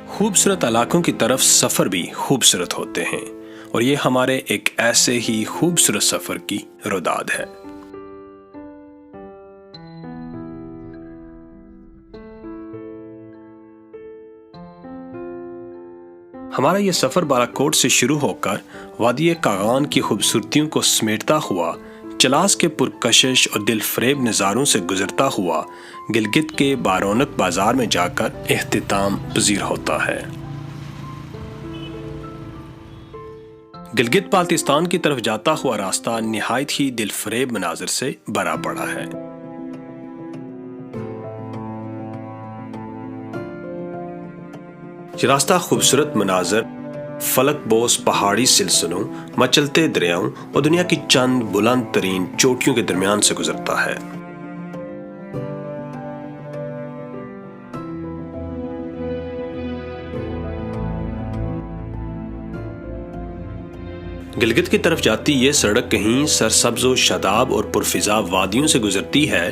خوبصورت علاقوں کی طرف سفر بھی خوبصورت ہوتے ہیں اور یہ ہمارے ایک ایسے ہی خوبصورت سفر کی روداد ہے۔ ہمارا یہ سفر بالاکوٹ سے شروع ہو کر وادی کاغان کی خوبصورتیوں کو سمیٹتا ہوا، چلاس کے پرکشش اور دل فریب نظاروں سے گزرتا ہوا گلگت کے بارونق بازار میں جا کر اختتام پذیر ہوتا ہے۔ گلگت بالتستان کی طرف جاتا ہوا راستہ نہایت ہی دل فریب مناظر سے بھرا پڑا ہے۔ یہ راستہ خوبصورت مناظر، فلک بوس پہاڑی سلسلوں، مچلتے دریاؤں اور دنیا کی چند بلند ترین چوٹیوں کے درمیان سے گزرتا ہے۔ گلگت کی طرف جاتی یہ سڑک کہیں سرسبز و شاداب اور پرفضا وادیوں سے گزرتی ہے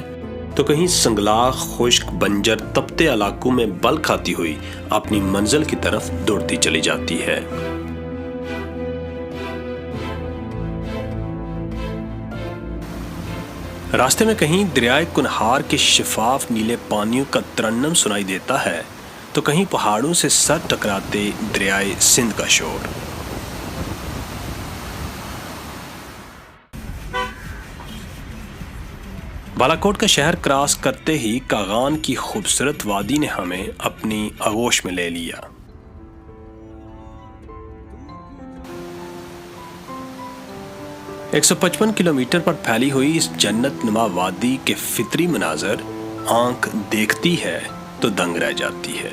تو کہیں سنگلاخ، خشک، بنجر، تپتے علاقوں میں بل کھاتی ہوئی اپنی منزل کی طرف دوڑتی چلی جاتی ہے۔ راستے میں کہیں دریائے کنہار کے شفاف نیلے پانیوں کا ترنم سنائی دیتا ہے تو کہیں پہاڑوں سے سر ٹکراتے دریائے سندھ کا شور۔ بالاکوٹ کا شہر کراس کرتے ہی کاغان کی خوبصورت وادی نے ہمیں اپنی آغوش میں لے لیا۔ ایک 155 کلومیٹر پر پھیلی ہوئی اس جنت نما وادی کے فطری مناظر آنکھ دیکھتی ہے تو دنگ رہ جاتی ہے۔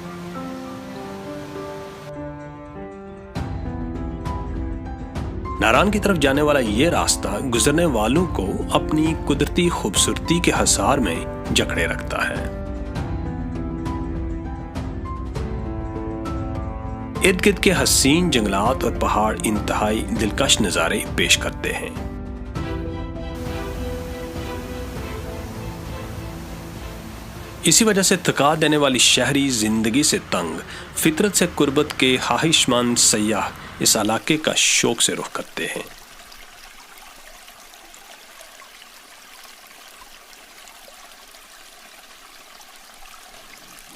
ناران کی طرف جانے والا یہ راستہ گزرنے والوں کو اپنی قدرتی خوبصورتی کے حصار میں جکڑے رکھتا ہے۔ ارد گرد کے حسین جنگلات اور پہاڑ انتہائی دلکش نظارے پیش کرتے ہیں۔ اسی وجہ سے تھکا دینے والی شہری زندگی سے تنگ، فطرت سے قربت کے خواہش مند سیاح اس علاقے کا شوق سے رخ کرتے ہیں۔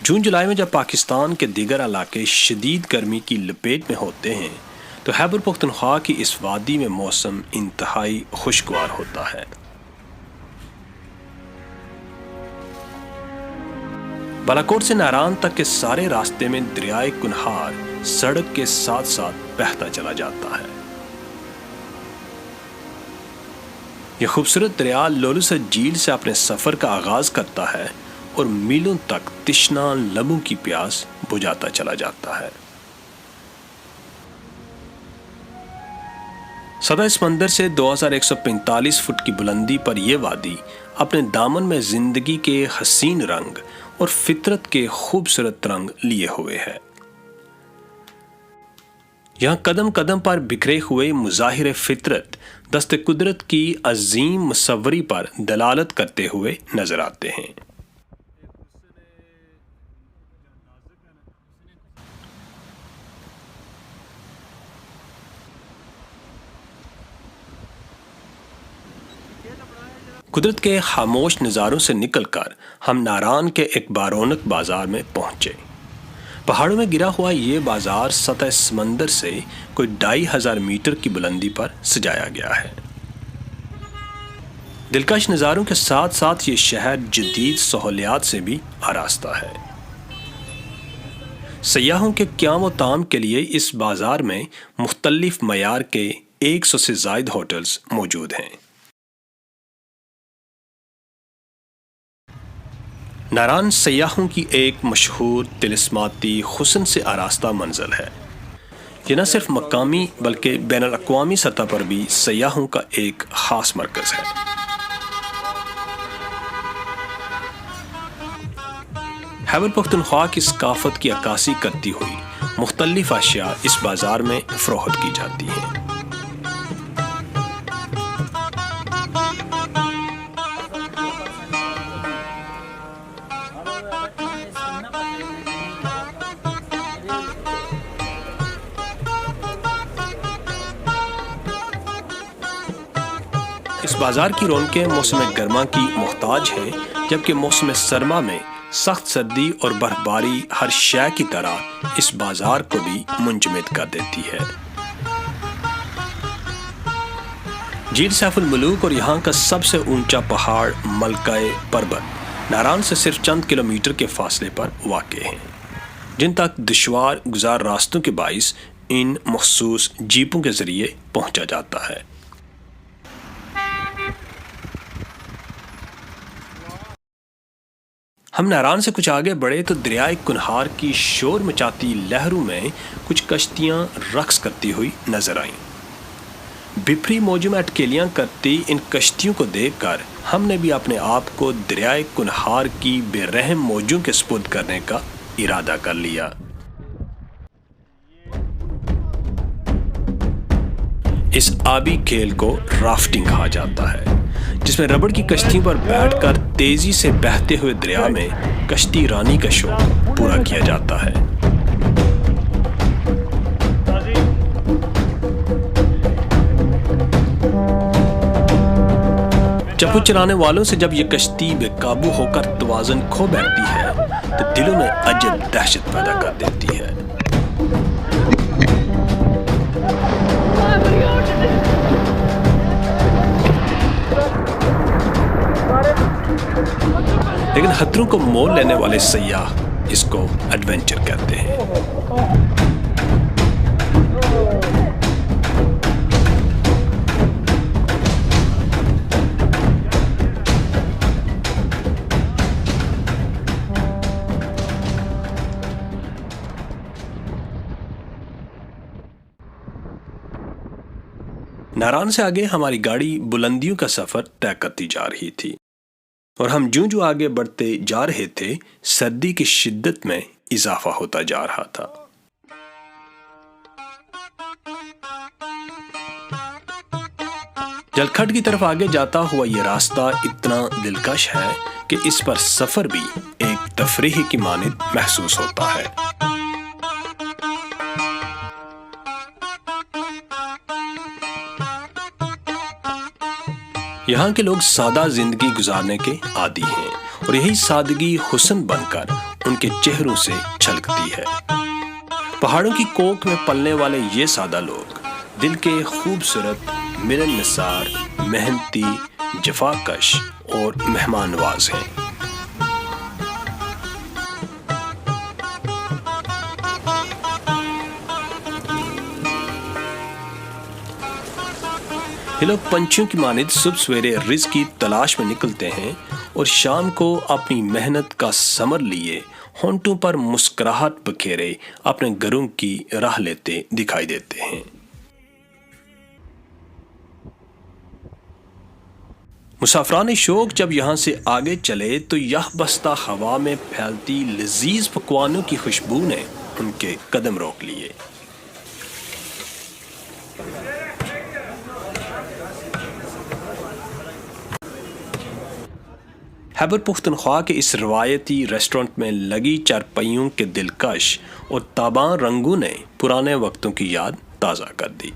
جون جولائی میں جب پاکستان کے دیگر علاقے شدید گرمی کی لپیٹ میں ہوتے ہیں تو خیبر پختونخوا کی اس وادی میں موسم انتہائی خوشگوار ہوتا ہے۔ بالاکوٹ سے ناران تک کے سارے راستے میں دریائے کنہار سڑک کے ساتھ ساتھ بہتا چلا جاتا ہے۔ یہ خوبصورت دریا لولوسر جھیل سے اپنے سفر کا آغاز کرتا ہے اور میلوں تک تشنا لبوں کی پیاس بجھاتا چلا جاتا ہے۔ سطح سمندر سے 2145 فٹ کی بلندی پر یہ وادی اپنے دامن میں زندگی کے حسین رنگ اور فطرت کے خوبصورت رنگ لیے ہوئے ہے۔ یہاں قدم قدم پر بکھرے ہوئے مظاہر فطرت دست قدرت کی عظیم مصوری پر دلالت کرتے ہوئے نظر آتے ہیں۔ قدرت کے خاموش نظاروں سے نکل کر ہم ناران کے ایک بارونق بازار میں پہنچے۔ پہاڑوں میں گرا ہوا یہ بازار سطح سمندر سے کوئی 2500 میٹر کی بلندی پر سجایا گیا ہے۔ دلکش نظاروں کے ساتھ ساتھ یہ شہر جدید سہولیات سے بھی آراستہ ہے۔ سیاحوں کے قیام و طعام کے لیے اس بازار میں مختلف معیار کے 100 سے زائد ہوٹلز موجود ہیں۔ ناران سیاحوں کی ایک مشہور طلسماتی حسن سے آراستہ منزل ہے۔ یہ نہ صرف مقامی بلکہ بین الاقوامی سطح پر بھی سیاحوں کا ایک خاص مرکز ہے۔ خیبر پختونخوا کی ثقافت کی عکاسی کرتی ہوئی مختلف اشیاء اس بازار میں فروخت کی جاتی ہیں۔ اس بازار کی رونقیں موسم گرما کی محتاج ہیں، جبکہ موسم سرما میں سخت سردی اور برف باری ہر شے کی طرح اس بازار کو بھی منجمد کر دیتی ہے۔ جھیل سیف الملوک اور یہاں کا سب سے اونچا پہاڑ ملکہ پربت ناران سے صرف چند کلومیٹر کے فاصلے پر واقع ہیں، جن تک دشوار گزار راستوں کے باعث ان مخصوص جیپوں کے ذریعے پہنچا جاتا ہے۔ ہم ناران سے کچھ آگے بڑھے تو دریائے کنہار کی شور مچاتی لہروں میں کچھ کشتیاں رقص کرتی ہوئی نظر آئیں۔ بپھری موجوں میں اٹکیلیاں کرتی ان کشتیوں کو دیکھ کر ہم نے بھی اپنے آپ کو دریائے کنہار کی بے رحم موجوں کے سپرد کرنے کا ارادہ کر لیا۔ اس آبی کھیل کو رافٹنگ کہا جاتا ہے، جس میں ربڑ کی کشتیوں پر بیٹھ کر تیزی سے بہتے ہوئے دریا میں کشتی رانی کا شوق پورا کیا جاتا ہے۔ چپو چلانے والوں سے جب یہ کشتی بے قابو ہو کر توازن کھو بیٹھتی ہے تو دلوں میں عجب دہشت پیدا کر دیتی ہے۔ لیکن خطروں کو مول لینے والے سیاح اس کو ایڈونچر کہتے ہیں۔ ناران سے آگے ہماری گاڑی بلندیوں کا سفر طے کرتی جا رہی تھی، اور ہم جوں آگے بڑھتے جا رہے تھے سردی کی شدت میں اضافہ ہوتا جا رہا تھا۔ جلکھڈ کی طرف آگے جاتا ہوا یہ راستہ اتنا دلکش ہے کہ اس پر سفر بھی ایک تفریح کی مانند محسوس ہوتا ہے۔ یہاں کے لوگ سادہ زندگی گزارنے کے عادی ہیں، اور یہی سادگی حسن بن کر ان کے چہروں سے چھلکتی ہے۔ پہاڑوں کی کوکھ میں پلنے والے یہ سادہ لوگ دل کے خوبصورت، ملن نثار، محنتی، جفاکش اور مہمان نواز ہیں۔ یہ لوگ پنچھیوں کی مانند صبح سویرے رزق کی تلاش میں نکلتے ہیں، اور شام کو اپنی محنت کا ثمر لیے ہونٹوں پر مسکراہٹ بکھیرے اپنے گھروں کی راہ لیتے دکھائی دیتے ہیں۔ مسافران شوق جب یہاں سے آگے چلے تو یہ بستہ ہوا میں پھیلتی لذیذ پکوانوں کی خوشبو نے ان کے قدم روک لیے۔ خیبر پختونخوا کے اس روایتی ریسٹورنٹ میں لگی چارپائیوں کے دلکش اور تاباں رنگوں نے پرانے وقتوں کی یاد تازہ کر دی۔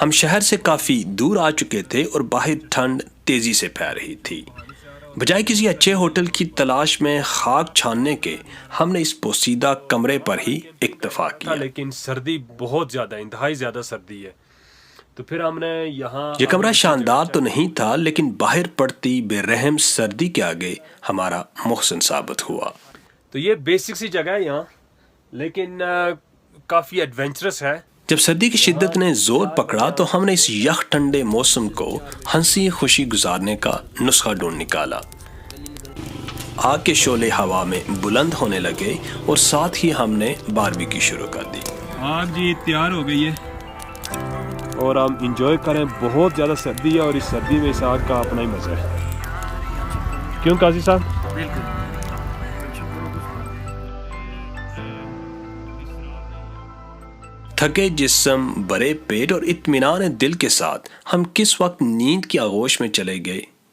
ہم شہر سے کافی دور آ چکے تھے اور باہر ٹھنڈ تیزی سے پھیل رہی تھی۔ بجائے کسی اچھے ہوٹل کی تلاش میں خاک چھاننے کے ہم نے اس پوسیدہ کمرے پر ہی اکتفا کیا، لیکن سردی بہت زیادہ، انتہائی زیادہ سردی ہے، تو پھر ہم نے یہاں یہ کمرہ شاندار تو نہیں تھا، لیکن باہر پڑتی بے رحم سردی کے آگے ہمارا محسن ثابت ہوا۔ تو یہ بیسک سی جگہ ہے یہاں، لیکن کافی ایڈونچرس ہے۔ جب سردی کی شدت نے زور پکڑا تو ہم نے اس یخ ٹھنڈے موسم کو ہنسی خوشی گزارنے کا نسخہ ڈھونڈ نکالا۔ آگ کے شعلے ہوا میں بلند ہونے لگے اور ساتھ ہی ہم نے باربیکیو شروع کر دی۔ آگ جی تیار ہو گئی ہے اور ہم انجوائے کریں، بہت زیادہ سردی ہے اور اس سردی میں اس آگ کا اپنا ہی مزہ ہے، کیوں قاضی صاحب؟ بالکل۔ تھکے جسم، بڑے پیٹ اور اطمینان دل کے ساتھ ہم کس وقت نیند کی آغوش میں چلے گئے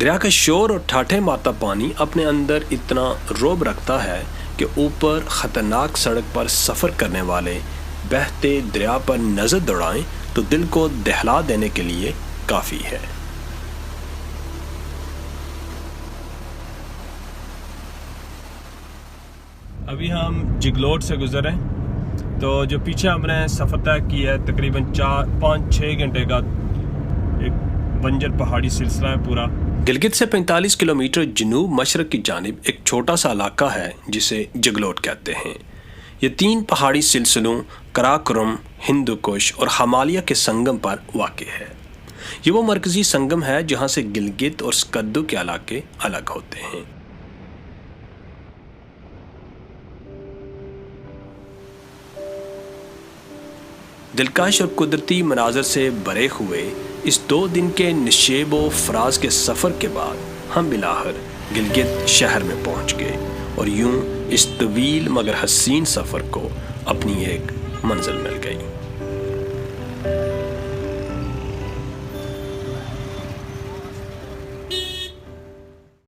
دریا کا شور اور ٹھاٹھے مارتا پانی اپنے اندر اتنا رعب رکھتا ہے کہ اوپر خطرناک سڑک پر سفر کرنے والے بہتے دریا پر نظر دوڑائیں تو دل کو دہلا دینے کے لیے کافی ہے۔ ابھی ہم جگلوٹ سے گزرے، تو جو پیچھے ہم نے سفر طے کیا ہے تقریباً 4-5-6 گھنٹے کا ایک بنجر پہاڑی سلسلہ ہے پورا۔ گلگت سے 45 کلومیٹر جنوب مشرق کی جانب ایک چھوٹا سا علاقہ ہے جسے جگلوٹ کہتے ہیں۔ یہ 3 پہاڑی سلسلوں کراکرم، ہندو کش اور ہمالیہ کے سنگم پر واقع ہے۔ یہ وہ مرکزی سنگم ہے جہاں سے گلگت اور سکردو کے علاقے الگ ہوتے ہیں۔ دلکش اور قدرتی مناظر سے بھرے ہوئے اس 2 دن کے نشیب و فراز کے سفر کے بعد ہم بلاخر گلگت شہر میں پہنچ گئے اور یوں اس طویل مگر حسین سفر کو اپنی ایک منزل مل گئی۔